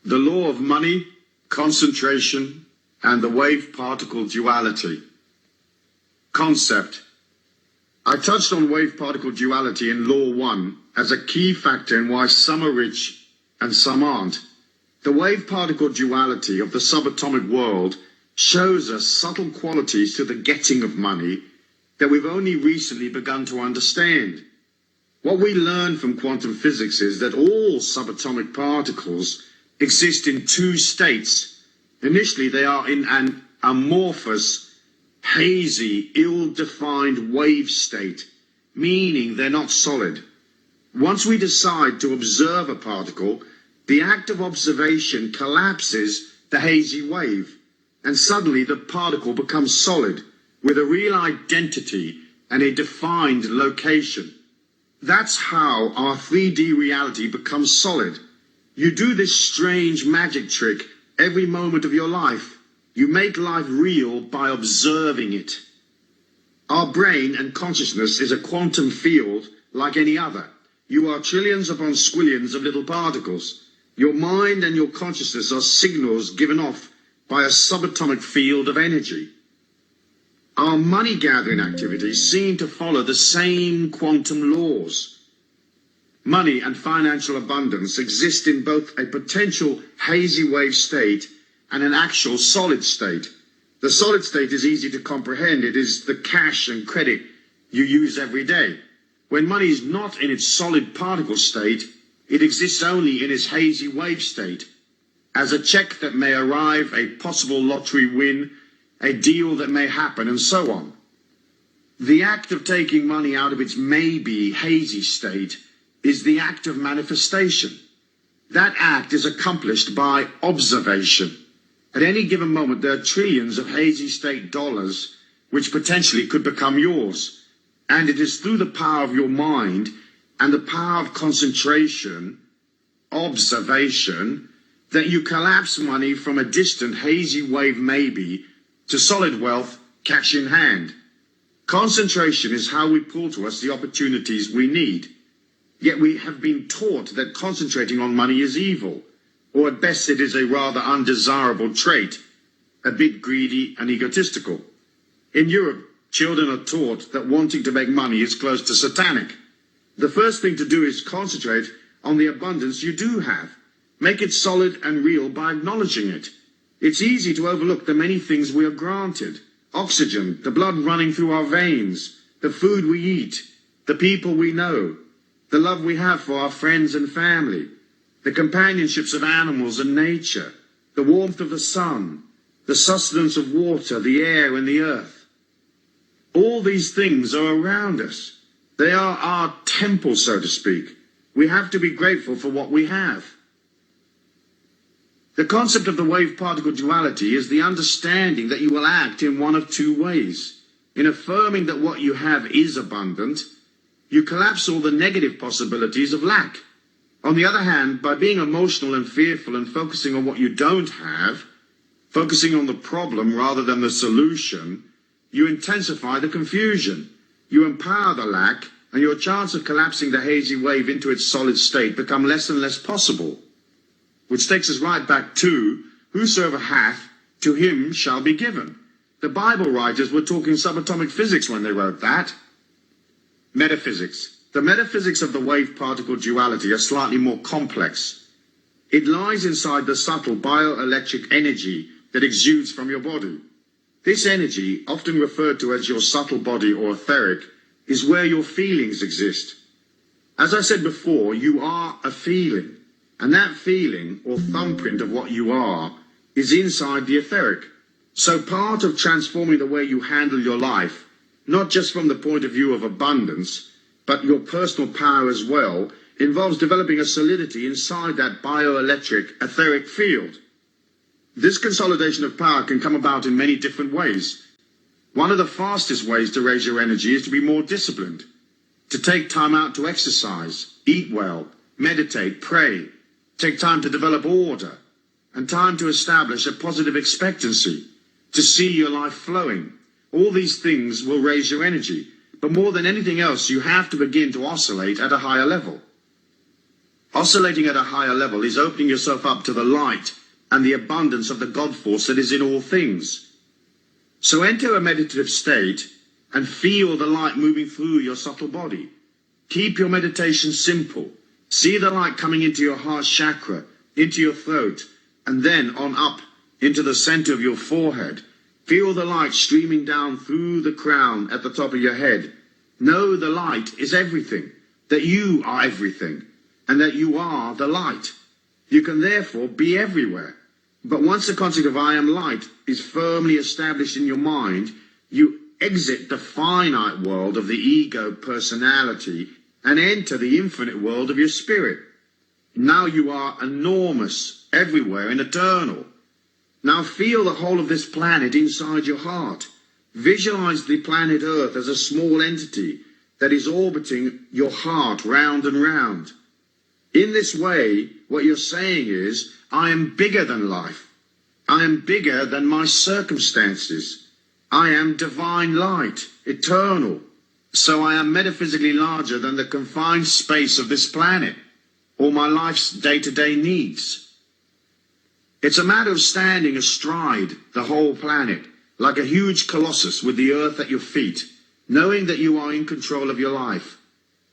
The law of money, concentration, and the wave-particle duality. Concept. I touched on wave-particle duality in Law 1 as a key factor in why some are rich and some aren't. The wave-particle duality of the subatomic world shows us subtle qualities to the getting of money that we've only recently begun to understand. What we learn from quantum physics is that all subatomic particles exist in two states. Initially, they are in an amorphous, hazy, ill-defined wave state, meaning they're not solid. Once we decide to observe a particle, the act of observation collapses the hazy wave, and suddenly the particle becomes solid, with a real identity and a defined location. That's how our 3D reality becomes solid. You do this strange magic trick every moment of your life. You make life real by observing it. Our brain and consciousness is a quantum field like any other. You are trillions upon squillions of little particles. Your mind and your consciousness are signals given off by a subatomic field of energy. Our money-gathering activities seem to follow the same quantum laws. Money and financial abundance exist in both a potential hazy wave state and an actual solid state. The solid state is easy to comprehend. It is the cash and credit you use every day. When money is not in its solid particle state, it exists only in its hazy wave state, as a check that may arrive, a possible lottery win, a deal that may happen, and so on. The act of taking money out of its maybe hazy state is the act of manifestation. That act is accomplished by observation. At any given moment, there are trillions of hazy state dollars which potentially could become yours. And it is through the power of your mind and the power of concentration, observation, that you collapse money from a distant hazy wave maybe to solid wealth, cash in hand. Concentration is how we pull to us the opportunities we need. Yet we have been taught that concentrating on money is evil, or at best it is a rather undesirable trait, a bit greedy and egotistical. In Europe, children are taught that wanting to make money is close to satanic. The first thing to do is concentrate on the abundance you do have. Make it solid and real by acknowledging it. It's easy to overlook the many things we are granted. Oxygen, the blood running through our veins, the food we eat, the people we know, the love we have for our friends and family, the companionships of animals and nature, the warmth of the sun, the sustenance of water, the air and the earth. All these things are around us. They are our temple, so to speak. We have to be grateful for what we have. The concept of the wave-particle duality is the understanding that you will act in one of two ways. In affirming that what you have is abundant, you collapse all the negative possibilities of lack. On the other hand, by being emotional and fearful and focusing on what you don't have, focusing on the problem rather than the solution, you intensify the confusion. You empower the lack, and your chance of collapsing the hazy wave into its solid state become less and less possible. Which takes us right back to, whosoever hath, to him shall be given. The Bible writers were talking subatomic physics when they wrote that. Metaphysics. The metaphysics of the wave-particle duality are slightly more complex. It lies inside the subtle bioelectric energy that exudes from your body. This energy, often referred to as your subtle body or etheric, is where your feelings exist. As I said before, you are a feeling. And that feeling, or thumbprint of what you are, is inside the etheric. So part of transforming the way you handle your life, not just from the point of view of abundance, but your personal power as well, involves developing a solidity inside that bioelectric etheric field. This consolidation of power can come about in many different ways. One of the fastest ways to raise your energy is to be more disciplined, to take time out to exercise, eat well, meditate, pray, take time to develop order, and time to establish a positive expectancy, to see your life flowing. All these things will raise your energy, but more than anything else, you have to begin to oscillate at a higher level. Oscillating at a higher level is opening yourself up to the light and the abundance of the God force that is in all things. So enter a meditative state and feel the light moving through your subtle body. Keep your meditation simple. See the light coming into your heart chakra, into your throat, and then on up into the center of your forehead. Feel the light streaming down through the crown at the top of your head. Know the light is everything, that you are everything, and that you are the light. You can therefore be everywhere. But once the concept of I am light is firmly established in your mind, you exit the finite world of the ego personality and enter the infinite world of your spirit. Now you are enormous, everywhere, and eternal. Now feel the whole of this planet inside your heart. Visualize the planet Earth as a small entity that is orbiting your heart round and round. In this way, what you're saying is, I am bigger than life. I am bigger than my circumstances. I am divine light, eternal. So I am metaphysically larger than the confined space of this planet, or my life's day-to-day needs. It's a matter of standing astride the whole planet, like a huge colossus with the earth at your feet, knowing that you are in control of your life,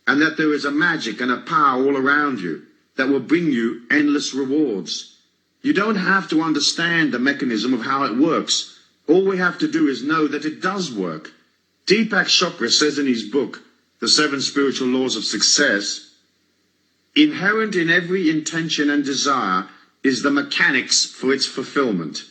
and that there is a magic and a power all around you that will bring you endless rewards. You don't have to understand the mechanism of how it works. All we have to do is know that it does work. Deepak Chopra says in his book, The 7 Spiritual Laws of Success, inherent in every intention and desire is the mechanics for its fulfillment.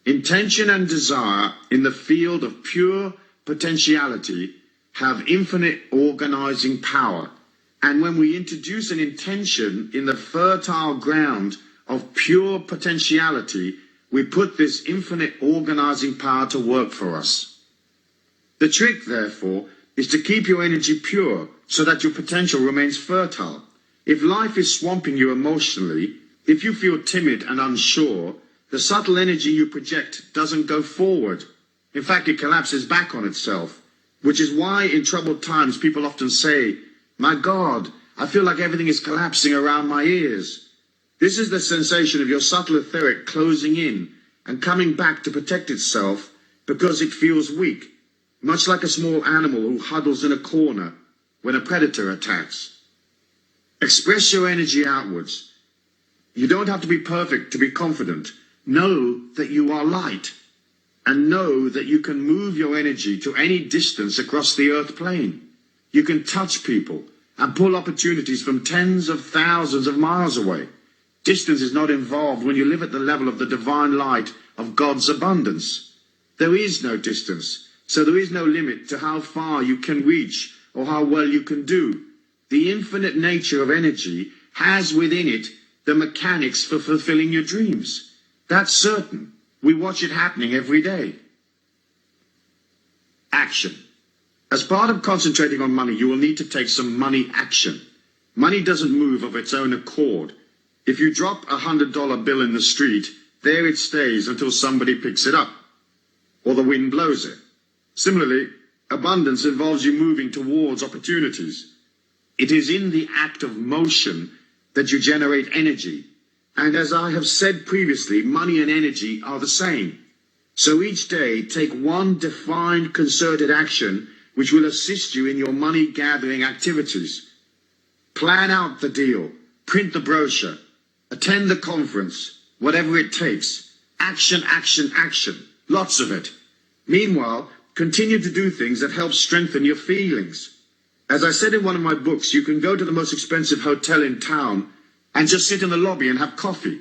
Intention and desire in the field of pure potentiality have infinite organizing power. And when we introduce an intention in the fertile ground of pure potentiality, we put this infinite organizing power to work for us. The trick, therefore, is to keep your energy pure so that your potential remains fertile. If life is swamping you emotionally, if you feel timid and unsure, the subtle energy you project doesn't go forward. In fact, it collapses back on itself, which is why in troubled times people often say, my God, I feel like everything is collapsing around my ears. This is the sensation of your subtle etheric closing in and coming back to protect itself because it feels weak, much like a small animal who huddles in a corner when a predator attacks. Express your energy outwards. You don't have to be perfect to be confident. Know that you are light, and know that you can move your energy to any distance across the earth plane. You can touch people and pull opportunities from tens of thousands of miles away. Distance is not involved when you live at the level of the divine light of God's abundance. There is no distance, so there is no limit to how far you can reach or how well you can do. The infinite nature of energy has within it the mechanics for fulfilling your dreams. That's certain. We watch it happening every day. Action. As part of concentrating on money, you will need to take some money action. Money doesn't move of its own accord. If you drop $100 bill in the street, there it stays until somebody picks it up, or the wind blows it. Similarly, abundance involves you moving towards opportunities. It is in the act of motion that you generate energy. And as I have said previously, money and energy are the same. So each day, take one defined concerted action which will assist you in your money gathering activities. Plan out the deal, print the brochure, attend the conference, whatever it takes. Action, action, action. Lots of it. Meanwhile, continue to do things that help strengthen your feelings. As I said in one of my books, you can go to the most expensive hotel in town and just sit in the lobby and have coffee.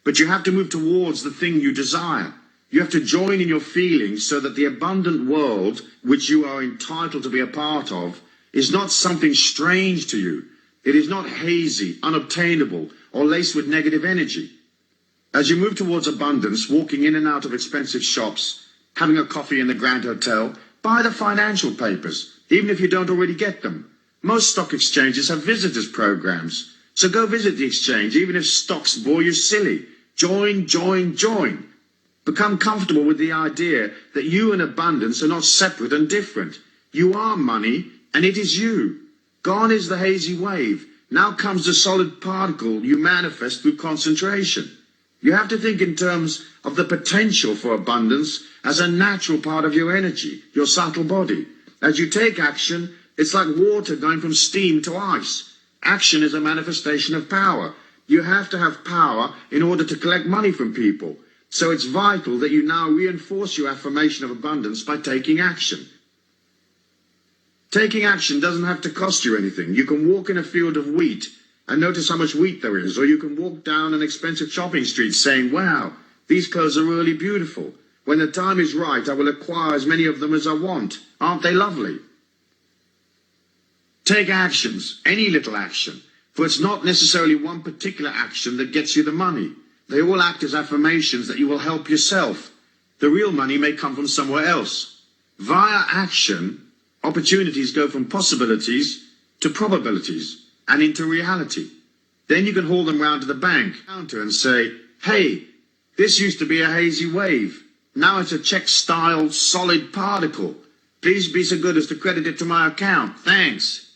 But you have to move towards the thing you desire. You have to join in your feelings so that the abundant world, which you are entitled to be a part of, is not something strange to you. It is not hazy, unobtainable, or laced with negative energy. As you move towards abundance, walking in and out of expensive shops, having a coffee in the Grand Hotel, buy the financial papers, even if you don't already get them. Most stock exchanges have visitors programs. So go visit the exchange, even if stocks bore you silly. Join, join, join. Become comfortable with the idea that you and abundance are not separate and different. You are money, and it is you. Gone is the hazy wave. Now comes the solid particle you manifest through concentration. You have to think in terms of the potential for abundance as a natural part of your energy, your subtle body. As you take action, it's like water going from steam to ice. Action is a manifestation of power. You have to have power in order to collect money from people. So it's vital that you now reinforce your affirmation of abundance by taking action. Taking action doesn't have to cost you anything. You can walk in a field of wheat and notice how much wheat there is, or you can walk down an expensive shopping street saying, wow, these clothes are really beautiful. When the time is right, I will acquire as many of them as I want. Aren't they lovely? Take actions, any little action, for it's not necessarily one particular action that gets you the money. They all act as affirmations that you will help yourself. The real money may come from somewhere else. Via action, opportunities go from possibilities to probabilities and into reality. Then you can haul them round to the bank counter and say, hey, this used to be a hazy wave. Now it's a check-style solid particle. Please be so good as to credit it to my account. Thanks.